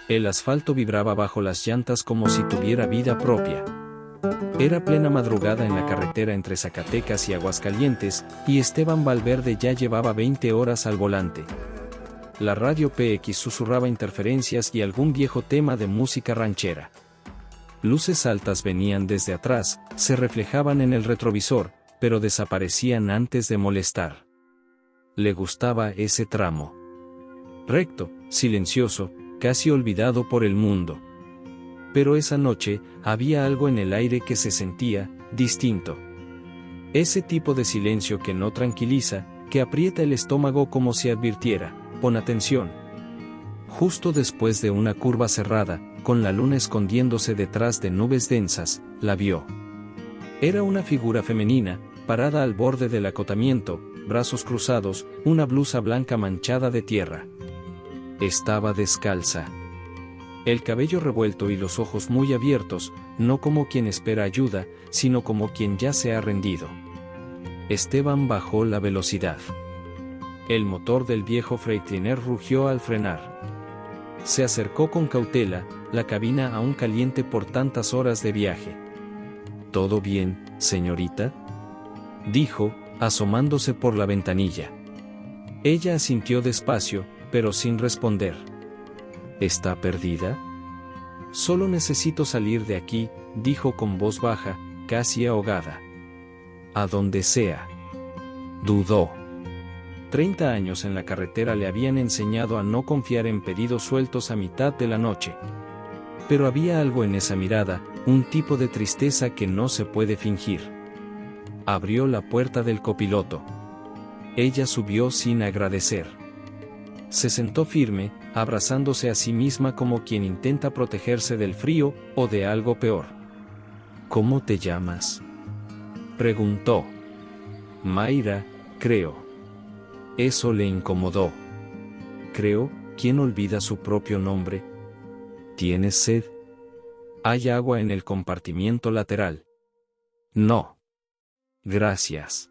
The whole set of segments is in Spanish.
El asfalto vibraba bajo las llantas como si tuviera vida propia. Era plena madrugada en la carretera entre Zacatecas y Aguascalientes, y Esteban Valverde ya llevaba 20 horas al volante. La radio PX susurraba interferencias y algún viejo tema de música ranchera. Luces altas venían desde atrás, se reflejaban en el retrovisor, pero desaparecían antes de molestar. Le gustaba ese tramo. Recto, silencioso, casi olvidado por el mundo. Pero esa noche, había algo en el aire que se sentía distinto. Ese tipo de silencio que no tranquiliza, que aprieta el estómago como si advirtiera: pon atención. Justo después de una curva cerrada, con la luna escondiéndose detrás de nubes densas, la vio. Era una figura femenina, parada al borde del acotamiento, brazos cruzados, una blusa blanca manchada de tierra. Estaba descalza. El cabello revuelto y los ojos muy abiertos, no como quien espera ayuda, sino como quien ya se ha rendido. Esteban bajó la velocidad. El motor del viejo Freightliner rugió al frenar. Se acercó con cautela, la cabina aún caliente por tantas horas de viaje. ¿Todo bien, señorita?, dijo, asomándose por la ventanilla. Ella asintió despacio, pero sin responder. ¿Está perdida? Solo necesito salir de aquí, dijo con voz baja, casi ahogada. A donde sea. Dudó. 30 años en la carretera le habían enseñado a no confiar en pedidos sueltos a mitad de la noche. Pero había algo en esa mirada, un tipo de tristeza que no se puede fingir. Abrió la puerta del copiloto. Ella subió sin agradecer. Se sentó firme, abrazándose a sí misma como quien intenta protegerse del frío, o de algo peor. ¿Cómo te llamas?, preguntó. Mayra, creo. Eso le incomodó. Creo, ¿quién olvida su propio nombre? ¿Tienes sed? Hay agua en el compartimiento lateral. No. Gracias.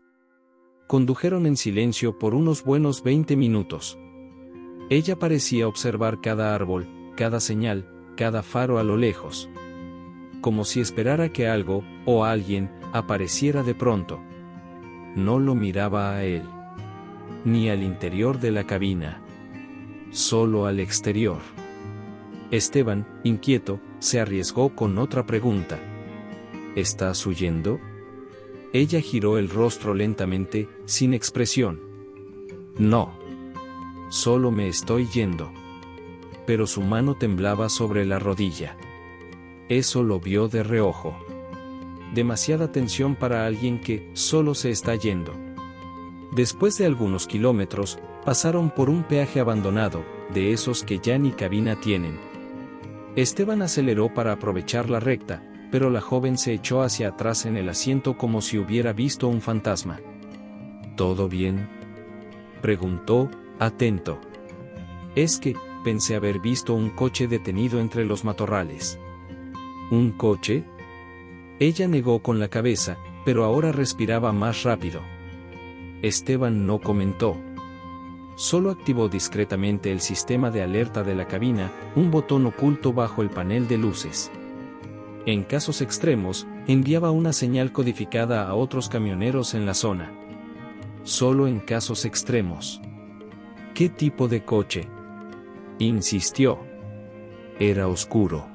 Condujeron en silencio por unos buenos 20 minutos. Ella parecía observar cada árbol, cada señal, cada faro a lo lejos. Como si esperara que algo, o alguien, apareciera de pronto. No lo miraba a él. Ni al interior de la cabina. Solo al exterior. Esteban, inquieto, se arriesgó con otra pregunta. ¿Estás huyendo? Ella giró el rostro lentamente, sin expresión. No. Solo me estoy yendo. Pero su mano temblaba sobre la rodilla. Eso lo vio de reojo. Demasiada tensión para alguien que solo se está yendo. Después de algunos kilómetros, pasaron por un peaje abandonado, de esos que ya ni cabina tienen. Esteban aceleró para aprovechar la recta, pero la joven se echó hacia atrás en el asiento como si hubiera visto un fantasma. ¿Todo bien?, preguntó, atento. Es que, pensé haber visto un coche detenido entre los matorrales. ¿Un coche? Ella negó con la cabeza, pero ahora respiraba más rápido. Esteban no comentó. Solo activó discretamente el sistema de alerta de la cabina, un botón oculto bajo el panel de luces. En casos extremos, enviaba una señal codificada a otros camioneros en la zona. Solo en casos extremos. ¿Qué tipo de coche?, insistió. Era oscuro.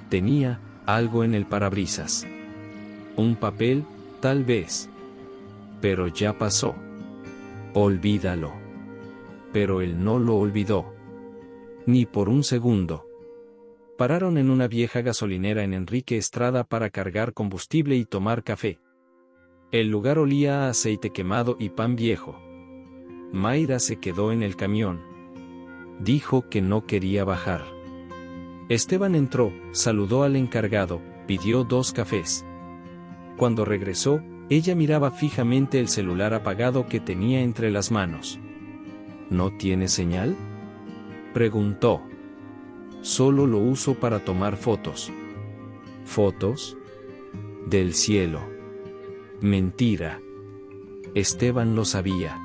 Tenía algo en el parabrisas. Un papel, tal vez. Pero ya pasó. Olvídalo. Pero él no lo olvidó. Ni por un segundo. Pararon en una vieja gasolinera en Enrique Estrada para cargar combustible y tomar café. El lugar olía a aceite quemado y pan viejo. Mayra se quedó en el camión. Dijo que no quería bajar. Esteban entró, saludó al encargado, pidió 2 cafés. Cuando regresó, ella miraba fijamente el celular apagado que tenía entre las manos. ¿No tiene señal?, preguntó. Solo lo uso para tomar fotos. ¿Fotos? Del cielo. Mentira. Esteban lo sabía.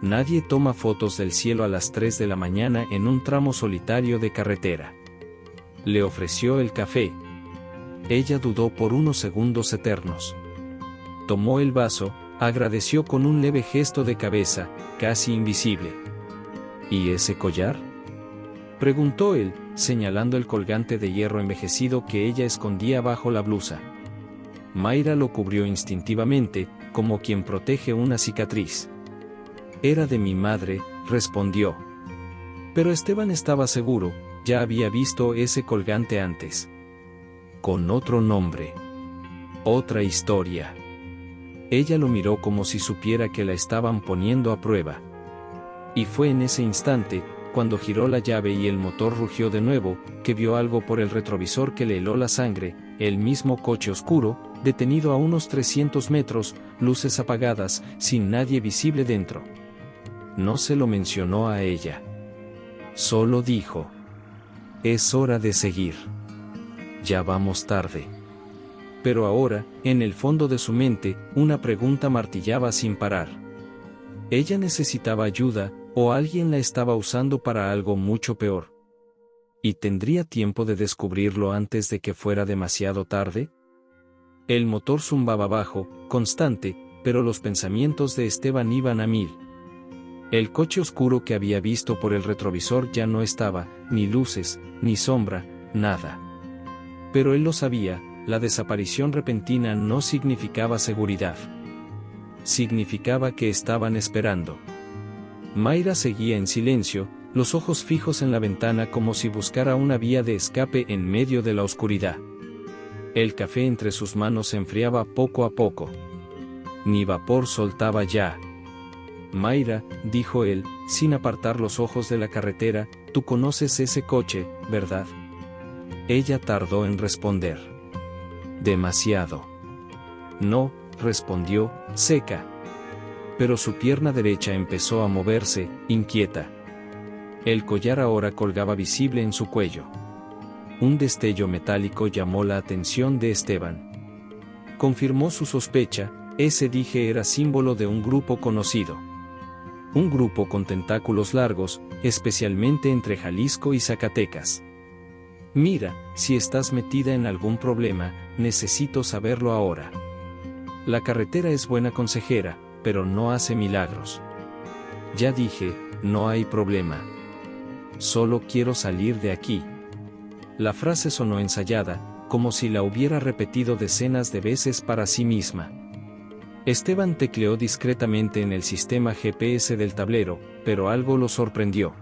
Nadie toma fotos del cielo a las 3 de la mañana en un tramo solitario de carretera. Le ofreció el café. Ella dudó por unos segundos eternos. Tomó el vaso, agradeció con un leve gesto de cabeza, casi invisible. ¿Y ese collar?, preguntó él, señalando el colgante de hierro envejecido que ella escondía bajo la blusa. Mayra lo cubrió instintivamente, como quien protege una cicatriz. Era de mi madre, respondió. Pero Esteban estaba seguro, ya había visto ese colgante antes. Con otro nombre. Otra historia. Ella lo miró como si supiera que la estaban poniendo a prueba. Y fue en ese instante, cuando giró la llave y el motor rugió de nuevo, que vio algo por el retrovisor que le heló la sangre, el mismo coche oscuro, detenido a unos 300 metros, luces apagadas, sin nadie visible dentro. No se lo mencionó a ella. Solo dijo: es hora de seguir. Ya vamos tarde. Pero ahora, en el fondo de su mente, una pregunta martillaba sin parar. ¿Ella necesitaba ayuda, o alguien la estaba usando para algo mucho peor? ¿Y tendría tiempo de descubrirlo antes de que fuera demasiado tarde? El motor zumbaba bajo, constante, pero los pensamientos de Esteban iban a 1000. El coche oscuro que había visto por el retrovisor ya no estaba, ni luces, ni sombra, nada. Pero él lo sabía, la desaparición repentina no significaba seguridad. Significaba que estaban esperando. Mayra seguía en silencio, los ojos fijos en la ventana como si buscara una vía de escape en medio de la oscuridad. El café entre sus manos se enfriaba poco a poco. Ni vapor soltaba ya. Mayra, dijo él, sin apartar los ojos de la carretera, tú conoces ese coche, ¿verdad? Ella tardó en responder. Demasiado. No, respondió, seca. Pero su pierna derecha empezó a moverse, inquieta. El collar ahora colgaba visible en su cuello. Un destello metálico llamó la atención de Esteban. Confirmó su sospecha, ese dije era símbolo de un grupo conocido. Un grupo con tentáculos largos, especialmente entre Jalisco y Zacatecas. Mira, si estás metida en algún problema, necesito saberlo ahora. La carretera es buena consejera, pero no hace milagros. Ya dije, no hay problema. Solo quiero salir de aquí. La frase sonó ensayada, como si la hubiera repetido decenas de veces para sí misma. Esteban tecleó discretamente en el sistema GPS del tablero, pero algo lo sorprendió.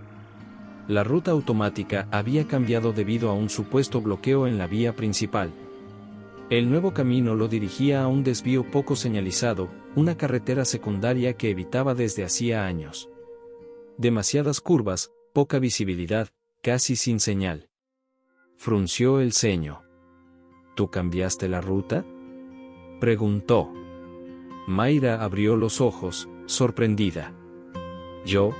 La ruta automática había cambiado debido a un supuesto bloqueo en la vía principal. El nuevo camino lo dirigía a un desvío poco señalizado, una carretera secundaria que evitaba desde hacía años. Demasiadas curvas, poca visibilidad, casi sin señal. Frunció el ceño. ¿Tú cambiaste la ruta?, preguntó. Mayra abrió los ojos, sorprendida. ¿Yo?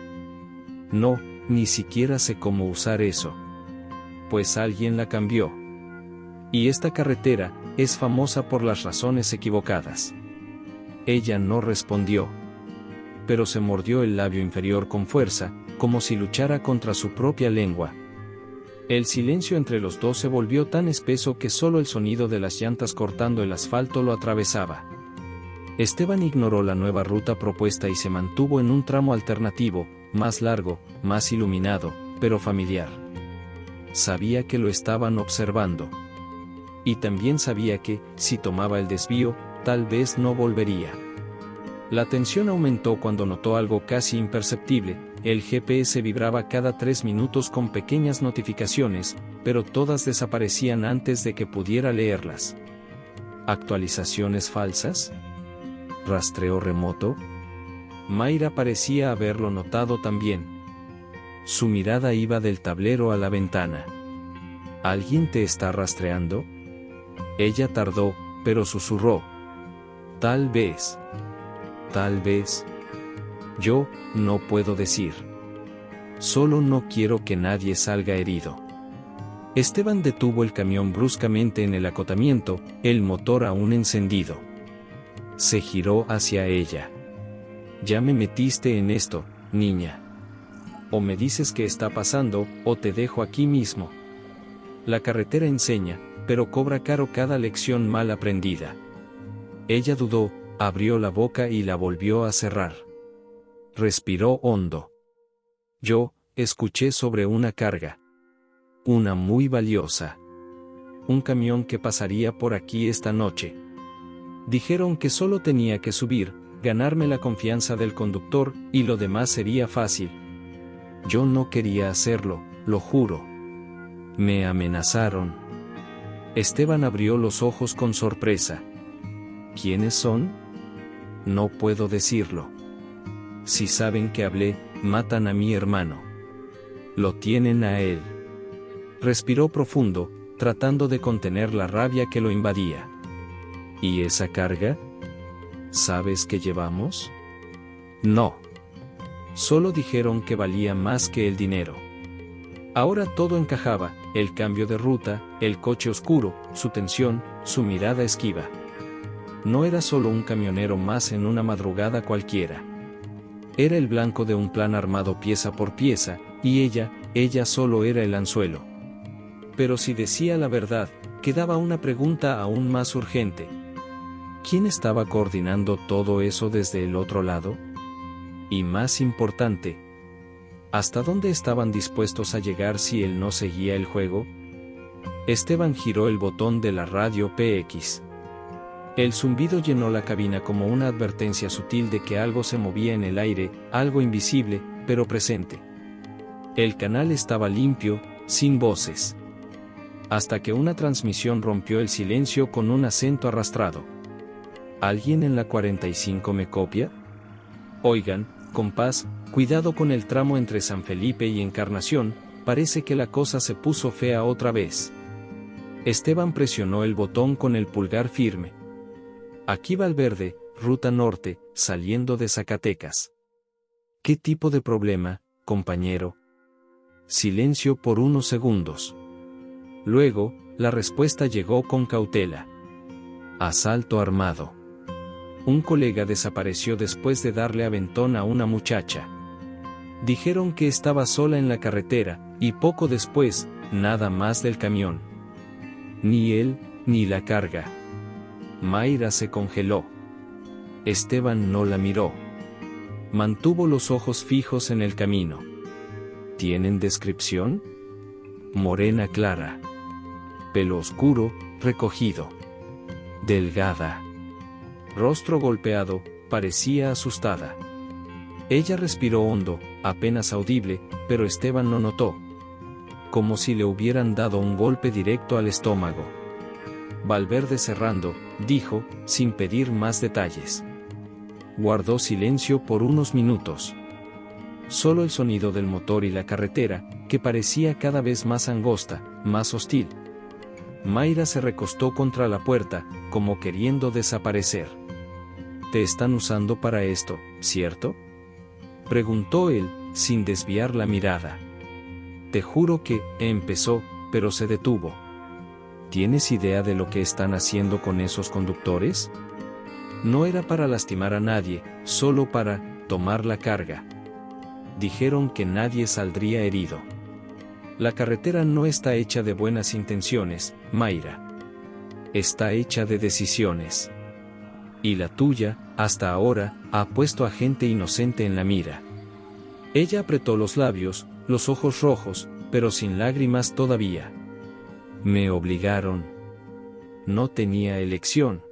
No, ni siquiera sé cómo usar eso. Pues alguien la cambió. Y esta carretera es famosa por las razones equivocadas. Ella no respondió. Pero se mordió el labio inferior con fuerza, como si luchara contra su propia lengua. El silencio entre los dos se volvió tan espeso que solo el sonido de las llantas cortando el asfalto lo atravesaba. Esteban ignoró la nueva ruta propuesta y se mantuvo en un tramo alternativo, más largo, más iluminado, pero familiar. Sabía que lo estaban observando. Y también sabía que, si tomaba el desvío, tal vez no volvería. La tensión aumentó cuando notó algo casi imperceptible. El GPS vibraba cada 3 minutos con pequeñas notificaciones, pero todas desaparecían antes de que pudiera leerlas. ¿Actualizaciones falsas? ¿Rastreo remoto? Mayra parecía haberlo notado también. Su mirada iba del tablero a la ventana. ¿Alguien te está rastreando? Ella tardó, pero susurró. Tal vez. Tal vez. Yo, no puedo decir. Solo no quiero que nadie salga herido. Esteban detuvo el camión bruscamente en el acotamiento, el motor aún encendido. Se giró hacia ella. Ya me metiste en esto, niña. O me dices qué está pasando, o te dejo aquí mismo. La carretera enseña, pero cobra caro cada lección mal aprendida. Ella dudó, abrió la boca y la volvió a cerrar. Respiró hondo. Yo, escuché sobre una carga. Una muy valiosa. Un camión que pasaría por aquí esta noche. Dijeron que solo tenía que subir, ganarme la confianza del conductor, y lo demás sería fácil. Yo no quería hacerlo, lo juro. Me amenazaron. Esteban abrió los ojos con sorpresa. ¿Quiénes son? No puedo decirlo. Si saben que hablé, matan a mi hermano. Lo tienen a él. Respiró profundo, tratando de contener la rabia que lo invadía. ¿Y esa carga? ¿Sabes qué llevamos? No. Solo dijeron que valía más que el dinero. Ahora todo encajaba, el cambio de ruta, el coche oscuro, su tensión, su mirada esquiva. No era solo un camionero más en una madrugada cualquiera. Era el blanco de un plan armado pieza por pieza, y ella solo era el anzuelo. Pero si decía la verdad, quedaba una pregunta aún más urgente. ¿Quién estaba coordinando todo eso desde el otro lado? Y más importante, ¿hasta dónde estaban dispuestos a llegar si él no seguía el juego? Esteban giró el botón de la radio PX. El zumbido llenó la cabina como una advertencia sutil de que algo se movía en el aire, algo invisible, pero presente. El canal estaba limpio, sin voces. Hasta que una transmisión rompió el silencio con un acento arrastrado. ¿Alguien en la 45 me copia? Oigan, compás, cuidado con el tramo entre San Felipe y Encarnación, parece que la cosa se puso fea otra vez. Esteban presionó el botón con el pulgar firme. Aquí Valverde, ruta norte, saliendo de Zacatecas. ¿Qué tipo de problema, compañero? Silencio por unos segundos. Luego, la respuesta llegó con cautela. Asalto armado. Un colega desapareció después de darle aventón a una muchacha. Dijeron que estaba sola en la carretera, y poco después, nada más del camión. Ni él, ni la carga. Mayra se congeló. Esteban no la miró. Mantuvo los ojos fijos en el camino. ¿Tienen descripción? Morena clara. Pelo oscuro, recogido. Delgada. Rostro golpeado, parecía asustada. Ella respiró hondo, apenas audible, pero Esteban lo notó. Como si le hubieran dado un golpe directo al estómago. Valverde cerrando, dijo, sin pedir más detalles. Guardó silencio por unos minutos. Solo el sonido del motor y la carretera, que parecía cada vez más angosta, más hostil. Mayra se recostó contra la puerta, como queriendo desaparecer. ¿Te están usando para esto, cierto? Preguntó él, sin desviar la mirada. Te juro que, empezó, pero se detuvo. ¿Tienes idea de lo que están haciendo con esos conductores? No era para lastimar a nadie, solo para tomar la carga. Dijeron que nadie saldría herido. La carretera no está hecha de buenas intenciones, Mayra. Está hecha de decisiones. Y la tuya, hasta ahora, ha puesto a gente inocente en la mira. Ella apretó los labios, los ojos rojos, pero sin lágrimas todavía. Me obligaron. No tenía elección.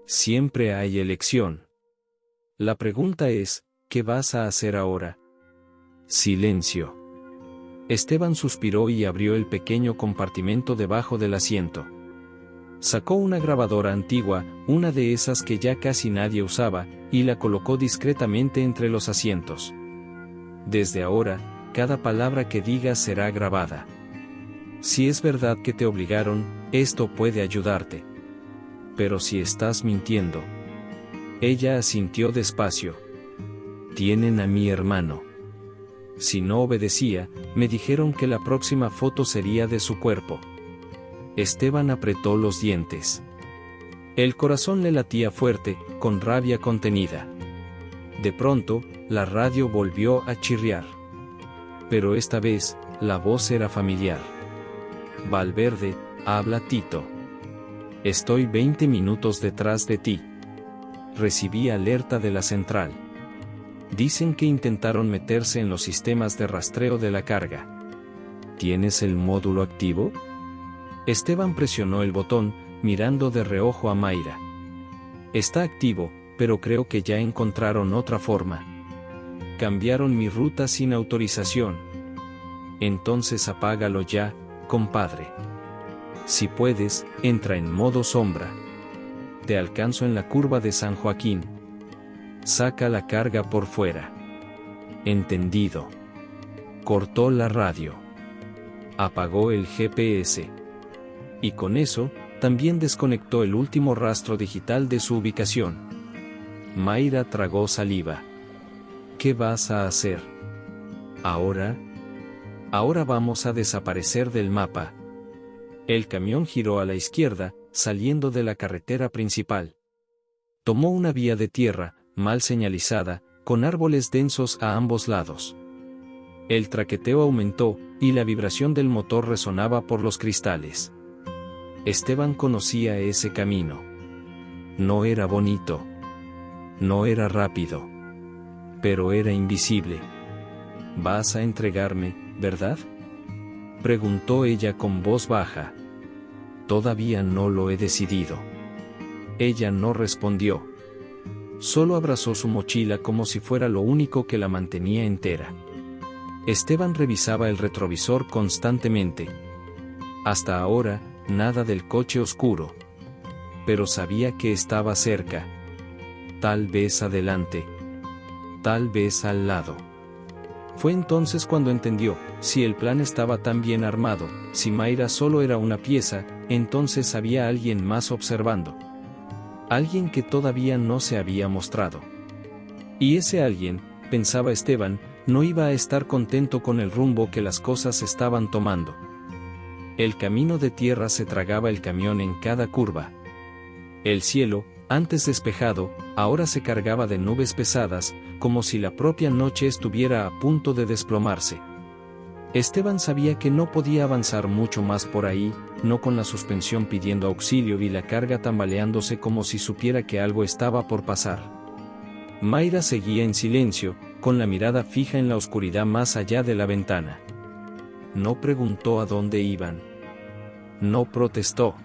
Siempre hay elección. La pregunta es, ¿qué vas a hacer ahora? Silencio. Esteban suspiró y abrió el pequeño compartimento debajo del asiento. Sacó una grabadora antigua, una de esas que ya casi nadie usaba, y la colocó discretamente entre los asientos. Desde ahora, cada palabra que digas será grabada. Si es verdad que te obligaron, esto puede ayudarte. Pero si estás mintiendo. Ella asintió despacio. Tienen a mi hermano. Si no obedecía, me dijeron que la próxima foto sería de su cuerpo. Esteban apretó los dientes. El corazón le latía fuerte, con rabia contenida. De pronto, la radio volvió a chirriar. Pero esta vez, la voz era familiar. Valverde, habla Tito. Estoy 20 minutos detrás de ti. Recibí alerta de la central. Dicen que intentaron meterse en los sistemas de rastreo de la carga. ¿Tienes el módulo activo? Esteban presionó el botón, mirando de reojo a Mayra. Está activo, pero creo que ya encontraron otra forma. Cambiaron mi ruta sin autorización. Entonces apágalo ya, compadre. Si puedes, entra en modo sombra. Te alcanzo en la curva de San Joaquín. Saca la carga por fuera. Entendido. Cortó la radio. Apagó el GPS. Y con eso, también desconectó el último rastro digital de su ubicación. Mayra tragó saliva. ¿Qué vas a hacer? ¿Ahora? Ahora vamos a desaparecer del mapa. El camión giró a la izquierda, saliendo de la carretera principal. Tomó una vía de tierra, mal señalizada, con árboles densos a ambos lados. El traqueteo aumentó, y la vibración del motor resonaba por los cristales. Esteban conocía ese camino. No era bonito. No era rápido. Pero era invisible. ¿Vas a entregarme, verdad?, preguntó ella con voz baja. Todavía no lo he decidido. Ella no respondió. Solo abrazó su mochila como si fuera lo único que la mantenía entera. Esteban revisaba el retrovisor constantemente. Hasta ahora, nada del coche oscuro. Pero sabía que estaba cerca. Tal vez adelante. Tal vez al lado. Fue entonces cuando entendió, si el plan estaba tan bien armado, si Mayra solo era una pieza, entonces había alguien más observando. Alguien que todavía no se había mostrado. Y ese alguien, pensaba Esteban, no iba a estar contento con el rumbo que las cosas estaban tomando. El camino de tierra se tragaba el camión en cada curva. El cielo, antes despejado, ahora se cargaba de nubes pesadas, como si la propia noche estuviera a punto de desplomarse. Esteban sabía que no podía avanzar mucho más por ahí, no con la suspensión pidiendo auxilio y la carga tambaleándose como si supiera que algo estaba por pasar. Mayra seguía en silencio, con la mirada fija en la oscuridad más allá de la ventana. No preguntó a dónde iban. No protestó.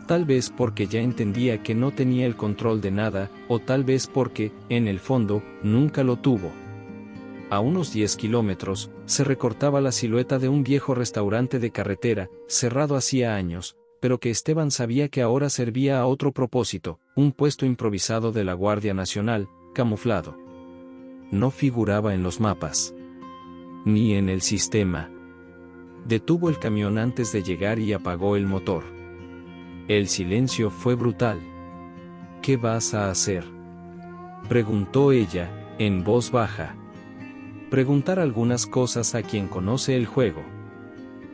Tal vez porque ya entendía que no tenía el control de nada, o tal vez porque, en el fondo, nunca lo tuvo. A unos 10 kilómetros, se recortaba la silueta de un viejo restaurante de carretera, cerrado hacía años, pero que Esteban sabía que ahora servía a otro propósito, un puesto improvisado de la Guardia Nacional, camuflado. No figuraba en los mapas. Ni en el sistema. Detuvo el camión antes de llegar y apagó el motor. El silencio fue brutal. ¿Qué vas a hacer?, preguntó ella, en voz baja. Preguntar algunas cosas a quien conoce el juego.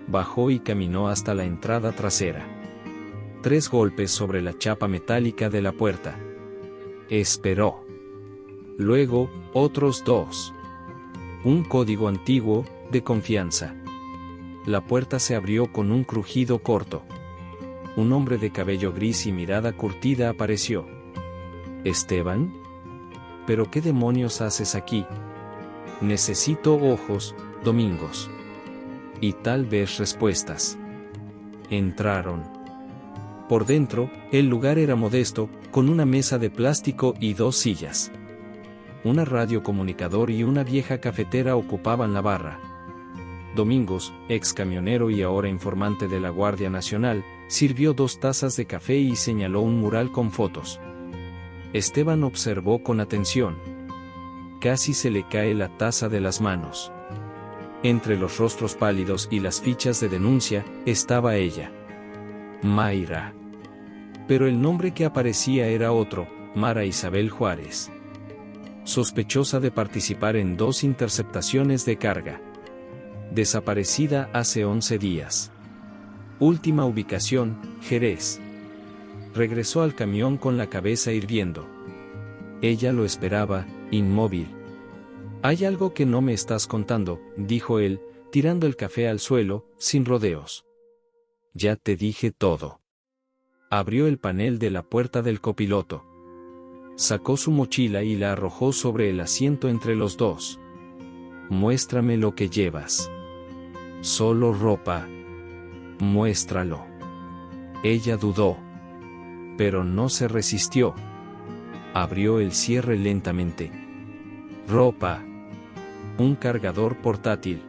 Bajó y caminó hasta la entrada trasera. 3 golpes sobre la chapa metálica de la puerta. Esperó. Luego, otros 2. Un código antiguo, de confianza. La puerta se abrió con un crujido corto. Un hombre de cabello gris y mirada curtida apareció. ¿Esteban? ¿Pero qué demonios haces aquí? Necesito ojos, Domingos. Y tal vez respuestas. Entraron. Por dentro, el lugar era modesto, con una mesa de plástico y 2 sillas. Una radiocomunicador y una vieja cafetera ocupaban la barra. Domingos, ex camionero y ahora informante de la Guardia Nacional, sirvió 2 tazas de café y señaló un mural con fotos. Esteban observó con atención. Casi se le cae la taza de las manos. Entre los rostros pálidos y las fichas de denuncia, estaba ella. Mayra. Pero el nombre que aparecía era otro, Mara Isabel Juárez. Sospechosa de participar en 2 interceptaciones de carga. Desaparecida hace 11 días. Última ubicación, Jerez. Regresó al camión con la cabeza hirviendo. Ella lo esperaba, inmóvil. «Hay algo que no me estás contando», dijo él, tirando el café al suelo, sin rodeos. «Ya te dije todo». Abrió el panel de la puerta del copiloto. Sacó su mochila y la arrojó sobre el asiento entre los dos. «Muéstrame lo que llevas». «Solo ropa». «Muéstralo». Ella dudó. Pero no se resistió. Abrió el cierre lentamente. «Ropa. Un cargador portátil.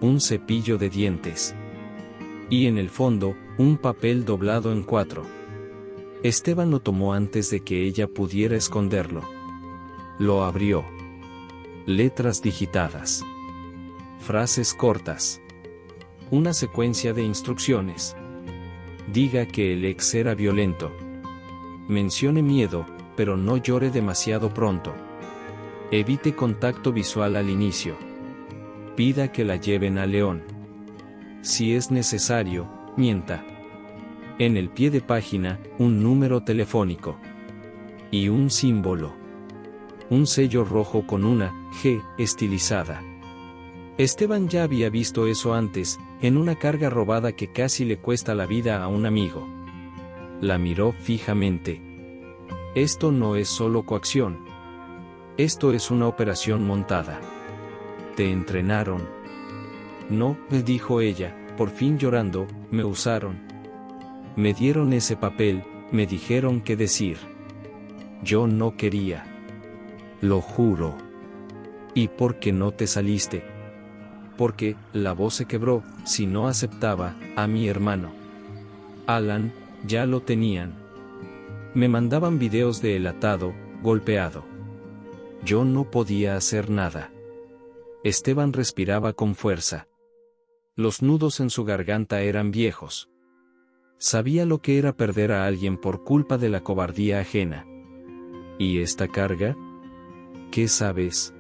Un cepillo de dientes. Y en el fondo, un papel doblado en 4. Esteban lo tomó antes de que ella pudiera esconderlo. Lo abrió. Letras digitadas. Frases cortas. Una secuencia de instrucciones. Diga que el ex era violento. Mencione miedo, pero no llore demasiado pronto. Evite contacto visual al inicio. Pida que la lleven a León. Si es necesario, mienta. En el pie de página, un número telefónico. Y un símbolo. Un sello rojo con una G estilizada. Esteban ya había visto eso antes, en una carga robada que casi le cuesta la vida a un amigo. La miró fijamente. Esto no es solo coacción. Esto es una operación montada. ¿Te entrenaron? No, dijo ella, por fin llorando, me usaron. Me dieron ese papel, me dijeron qué decir. Yo no quería. Lo juro. ¿Y por qué no te saliste? Porque, la voz se quebró, si no aceptaba, a mi hermano. Alan, ya lo tenían. Me mandaban videos de él atado, golpeado. Yo no podía hacer nada. Esteban respiraba con fuerza. Los nudos en su garganta eran viejos. Sabía lo que era perder a alguien por culpa de la cobardía ajena. ¿Y esta carga? ¿Qué sabes?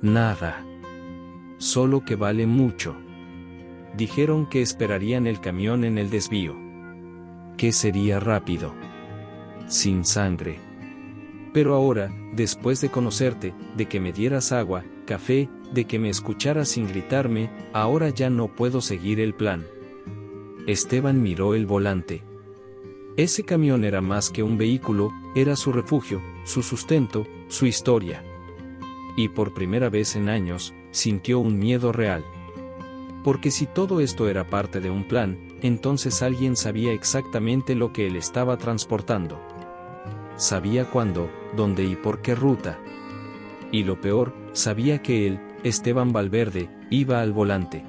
Nada. Solo que vale mucho. Dijeron que esperarían el camión en el desvío. Que sería rápido. Sin sangre. Pero ahora, después de conocerte, de que me dieras agua, café, de que me escucharas sin gritarme, ahora ya no puedo seguir el plan. Esteban miró el volante. Ese camión era más que un vehículo, era su refugio, su sustento, su historia. Y por primera vez en años, sintió un miedo real. Porque si todo esto era parte de un plan, entonces alguien sabía exactamente lo que él estaba transportando. Sabía cuándo, dónde y por qué ruta. Y lo peor, sabía que él, Esteban Valverde, iba al volante.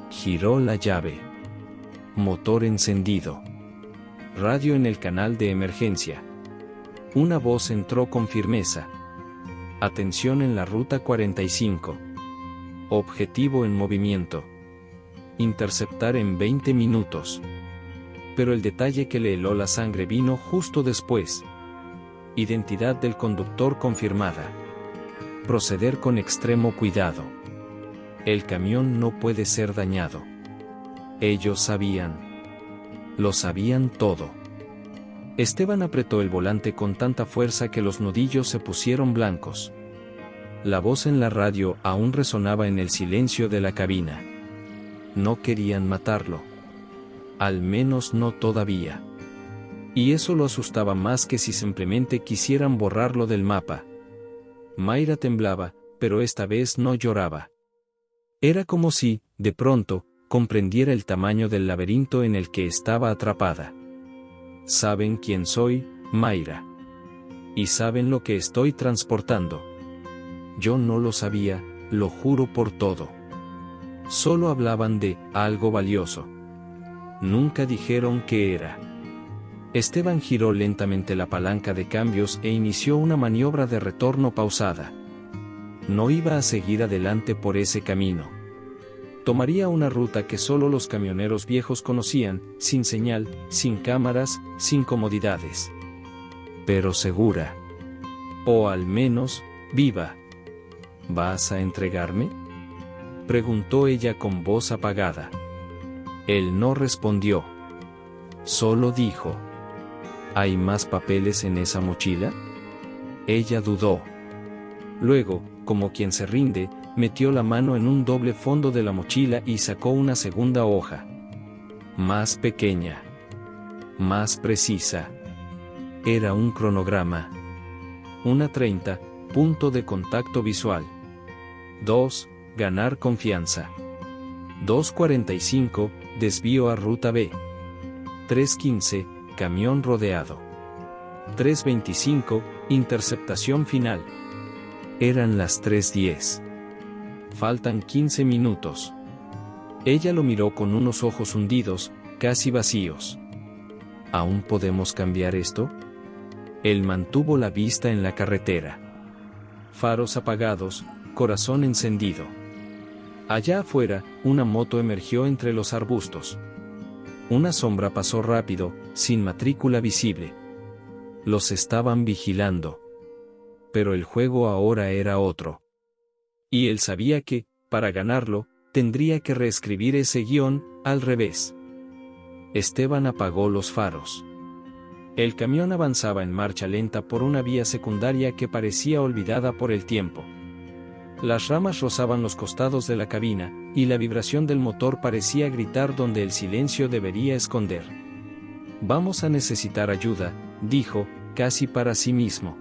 Giró la llave. Motor encendido. Radio en el canal de emergencia. Una voz entró con firmeza. Atención en la ruta 45. Objetivo en movimiento. Interceptar en 20 minutos. Pero el detalle que le heló la sangre vino justo después. Identidad del conductor confirmada. Proceder con extremo cuidado. El camión no puede ser dañado. Ellos sabían. Lo sabían todo. Esteban apretó el volante con tanta fuerza que los nudillos se pusieron blancos. La voz en la radio aún resonaba en el silencio de la cabina. No querían matarlo. Al menos no todavía. Y eso lo asustaba más que si simplemente quisieran borrarlo del mapa. Mayra temblaba, pero esta vez no lloraba. Era como si, de pronto, comprendiera el tamaño del laberinto en el que estaba atrapada. ¿Saben quién soy, Mayra? ¿Y saben lo que estoy transportando? Yo no lo sabía, lo juro por todo. Solo hablaban de algo valioso. Nunca dijeron qué era. Esteban giró lentamente la palanca de cambios e inició una maniobra de retorno pausada. No iba a seguir adelante por ese camino. Tomaría una ruta que solo los camioneros viejos conocían, sin señal, sin cámaras, sin comodidades. Pero segura. O al menos, viva. ¿Vas a entregarme?, preguntó ella con voz apagada. Él no respondió. Solo dijo: ¿hay más papeles en esa mochila? Ella dudó. Luego, como quien se rinde, metió la mano en un doble fondo de la mochila y sacó una segunda hoja. Más pequeña. Más precisa. Era un cronograma. 1:30, punto de contacto visual. 2. Ganar confianza. 2:45, desvío a ruta B. 3:15, camión rodeado. 3:25, interceptación final. Eran las 3:10. Faltan 15 minutos. Ella lo miró con unos ojos hundidos, casi vacíos. ¿Aún podemos cambiar esto? Él mantuvo la vista en la carretera. Faros apagados, corazón encendido. Allá afuera, una moto emergió entre los arbustos. Una sombra pasó rápido, sin matrícula visible. Los estaban vigilando. Pero el juego ahora era otro. Y él sabía que, para ganarlo, tendría que reescribir ese guión, al revés. Esteban apagó los faros. El camión avanzaba en marcha lenta por una vía secundaria que parecía olvidada por el tiempo. Las ramas rozaban los costados de la cabina, y la vibración del motor parecía gritar donde el silencio debería esconder. Vamos a necesitar ayuda, dijo, casi para sí mismo.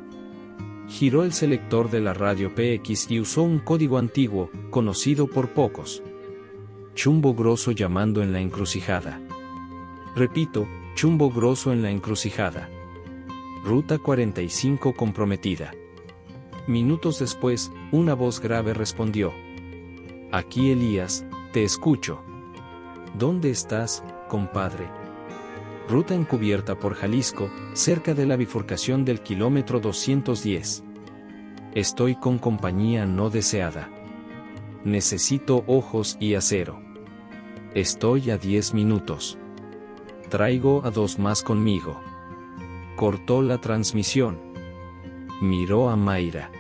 Giró el selector de la radio PX y usó un código antiguo, conocido por pocos. Chumbo grosso llamando en la encrucijada. Repito, chumbo grosso en la encrucijada. Ruta 45 comprometida. Minutos después, una voz grave respondió. Aquí Elías, te escucho. ¿Dónde estás, compadre? Ruta encubierta por Jalisco, cerca de la bifurcación del kilómetro 210. Estoy con compañía no deseada. Necesito ojos y acero. Estoy a 10 minutos. Traigo a 2 más conmigo. Cortó la transmisión. Miró a Mayra.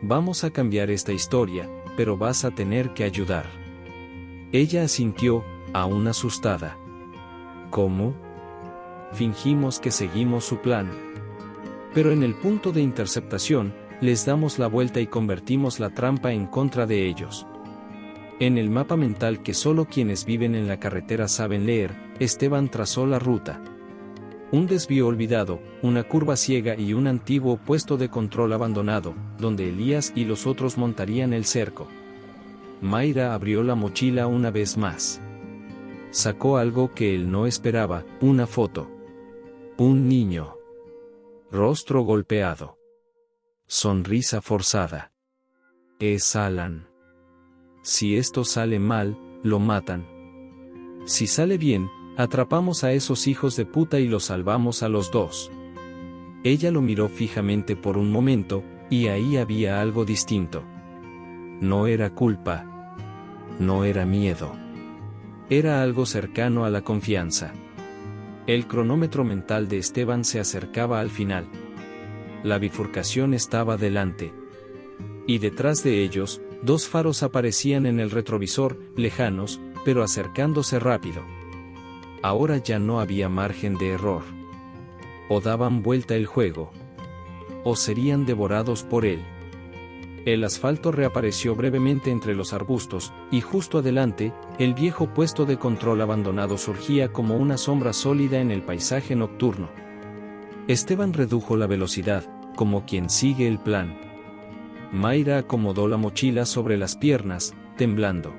Vamos a cambiar esta historia, pero vas a tener que ayudar. Ella asintió, aún asustada. ¿Cómo? Fingimos que seguimos su plan. Pero en el punto de interceptación, les damos la vuelta y convertimos la trampa en contra de ellos. En el mapa mental que solo quienes viven en la carretera saben leer, Esteban trazó la ruta. Un desvío olvidado, una curva ciega y un antiguo puesto de control abandonado, donde Elías y los otros montarían el cerco. Mayra abrió la mochila una vez más. Sacó algo que él no esperaba, una foto. Un niño. Rostro golpeado. Sonrisa forzada. Es Alan. Si esto sale mal, lo matan. Si sale bien, atrapamos a esos hijos de puta y los salvamos a los 2. Ella lo miró fijamente por un momento, y ahí había algo distinto. No era culpa. No era miedo. Era algo cercano a la confianza. El cronómetro mental de Esteban se acercaba al final. La bifurcación estaba delante. Y detrás de ellos, 2 faros aparecían en el retrovisor, lejanos, pero acercándose rápido. Ahora ya no había margen de error. O daban vuelta el juego. O serían devorados por él. El asfalto reapareció brevemente entre los arbustos, y justo adelante, el viejo puesto de control abandonado surgía como una sombra sólida en el paisaje nocturno. Esteban redujo la velocidad, como quien sigue el plan. Mayra acomodó la mochila sobre las piernas, temblando.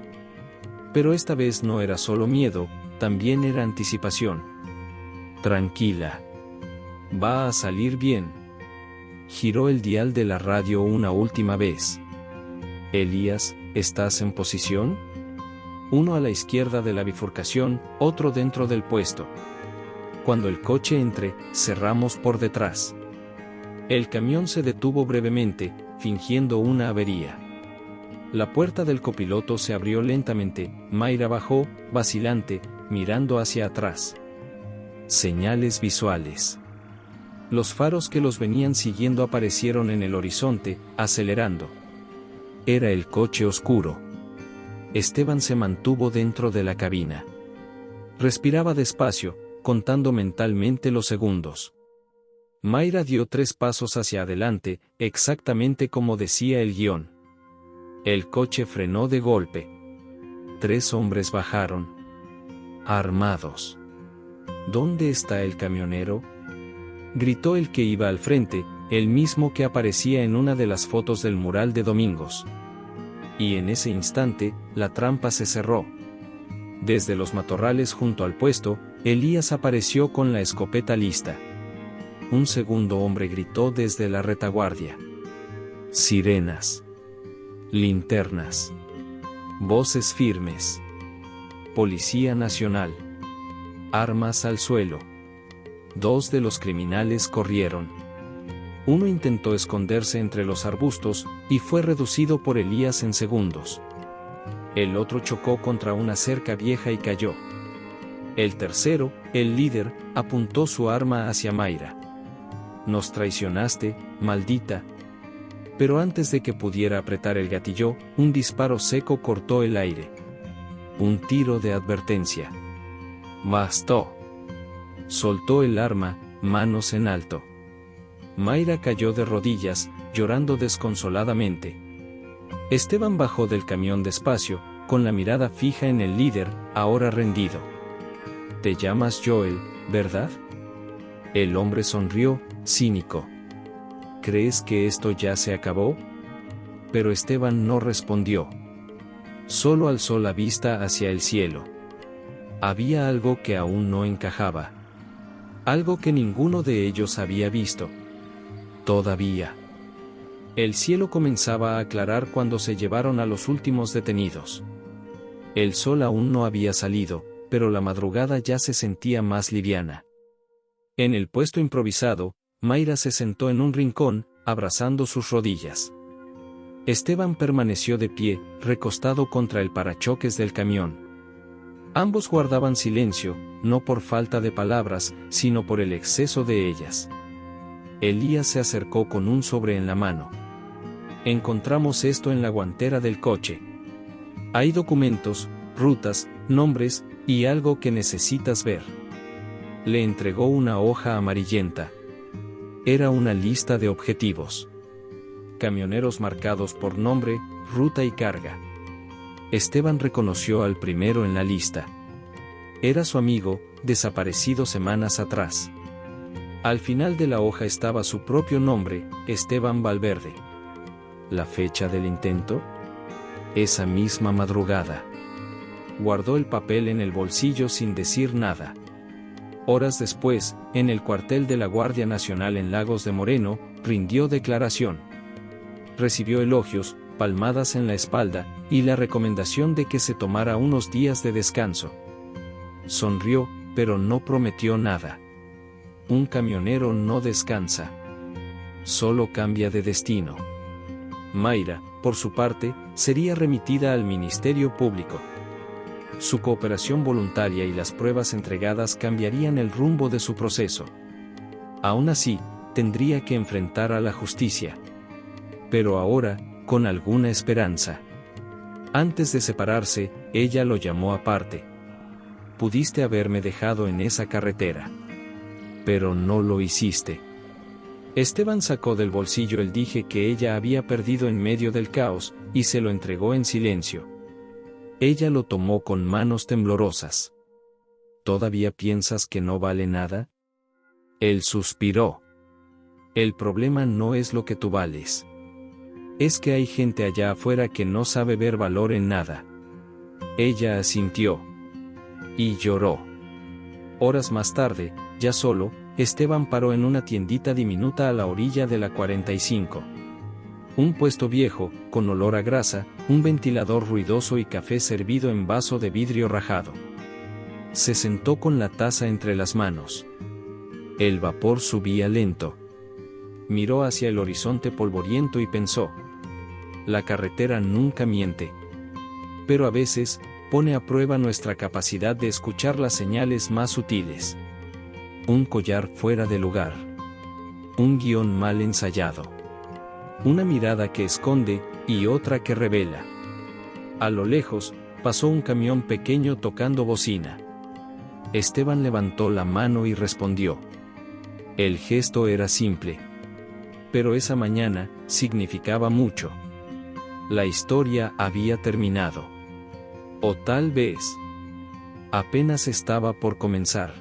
Pero esta vez no era solo miedo, también era anticipación. Tranquila. Va a salir bien. Giró el dial de la radio una última vez. Elías, ¿estás en posición? Uno a la izquierda de la bifurcación, otro dentro del puesto. Cuando el coche entre, cerramos por detrás. El camión se detuvo brevemente, fingiendo una avería. La puerta del copiloto se abrió lentamente, Mayra bajó, vacilante, mirando hacia atrás. Señales visuales. Los faros que los venían siguiendo aparecieron en el horizonte, acelerando. Era el coche oscuro. Esteban se mantuvo dentro de la cabina. Respiraba despacio, contando mentalmente los segundos. Mayra dio 3 pasos hacia adelante, exactamente como decía el guión. El coche frenó de golpe. 3 hombres bajaron. Armados. ¿Dónde está el camionero?, gritó el que iba al frente, el mismo que aparecía en una de las fotos del mural de Domingos. Y en ese instante, la trampa se cerró. Desde los matorrales junto al puesto, Elías apareció con la escopeta lista. Un segundo hombre gritó desde la retaguardia. Sirenas. Linternas. Voces firmes. Policía Nacional. Armas al suelo. 2 de los criminales corrieron. Uno intentó esconderse entre los arbustos, y fue reducido por Elías en segundos. El otro chocó contra una cerca vieja y cayó. El tercero, el líder, apuntó su arma hacia Mayra. Nos traicionaste, maldita. Pero antes de que pudiera apretar el gatillo, un disparo seco cortó el aire. Un tiro de advertencia. Bastó. Soltó el arma, manos en alto. Mayra cayó de rodillas, llorando desconsoladamente. Esteban bajó del camión despacio, con la mirada fija en el líder, ahora rendido. Te llamas Joel, ¿verdad? El hombre sonrió, cínico. ¿Crees que esto ya se acabó? Pero Esteban no respondió. Solo alzó la vista hacia el cielo. Había algo que aún no encajaba. Algo que ninguno de ellos había visto. Todavía. El cielo comenzaba a aclarar cuando se llevaron a los últimos detenidos. El sol aún no había salido, pero la madrugada ya se sentía más liviana. En el puesto improvisado, Mayra se sentó en un rincón, abrazando sus rodillas. Esteban permaneció de pie, recostado contra el parachoques del camión. Ambos guardaban silencio, no por falta de palabras, sino por el exceso de ellas. Elías se acercó con un sobre en la mano. Encontramos esto en la guantera del coche. Hay documentos, rutas, nombres, y algo que necesitas ver. Le entregó una hoja amarillenta. Era una lista de objetivos. Camioneros marcados por nombre, ruta y carga. Esteban reconoció al primero en la lista. Era su amigo, desaparecido semanas atrás. Al final de la hoja estaba su propio nombre, Esteban Valverde. ¿La fecha del intento? Esa misma madrugada. Guardó el papel en el bolsillo sin decir nada. Horas después, en el cuartel de la Guardia Nacional en Lagos de Moreno, rindió declaración. Recibió elogios, palmadas en la espalda, y la recomendación de que se tomara unos días de descanso. Sonrió, pero no prometió nada. Un camionero no descansa. Solo cambia de destino. Mayra, por su parte, sería remitida al Ministerio Público. Su cooperación voluntaria y las pruebas entregadas cambiarían el rumbo de su proceso. Aún así, tendría que enfrentar a la justicia. Pero ahora, con alguna esperanza. Antes de separarse, ella lo llamó aparte. Pudiste haberme dejado en esa carretera. Pero no lo hiciste. Esteban sacó del bolsillo el dije que ella había perdido en medio del caos, y se lo entregó en silencio. Ella lo tomó con manos temblorosas. ¿Todavía piensas que no vale nada? Él suspiró. El problema no es lo que tú vales. Es que hay gente allá afuera que no sabe ver valor en nada. Ella asintió. Y lloró. Horas más tarde, ya solo, Esteban paró en una tiendita diminuta a la orilla de la 45. Un puesto viejo, con olor a grasa, un ventilador ruidoso y café servido en vaso de vidrio rajado. Se sentó con la taza entre las manos. El vapor subía lento. Miró hacia el horizonte polvoriento y pensó: la carretera nunca miente. Pero a veces, pone a prueba nuestra capacidad de escuchar las señales más sutiles. Un collar fuera de lugar. Un guión mal ensayado. Una mirada que esconde, y otra que revela. A lo lejos, pasó un camión pequeño tocando bocina. Esteban levantó la mano y respondió. El gesto era simple. Pero esa mañana, significaba mucho. La historia había terminado. O tal vez, apenas estaba por comenzar.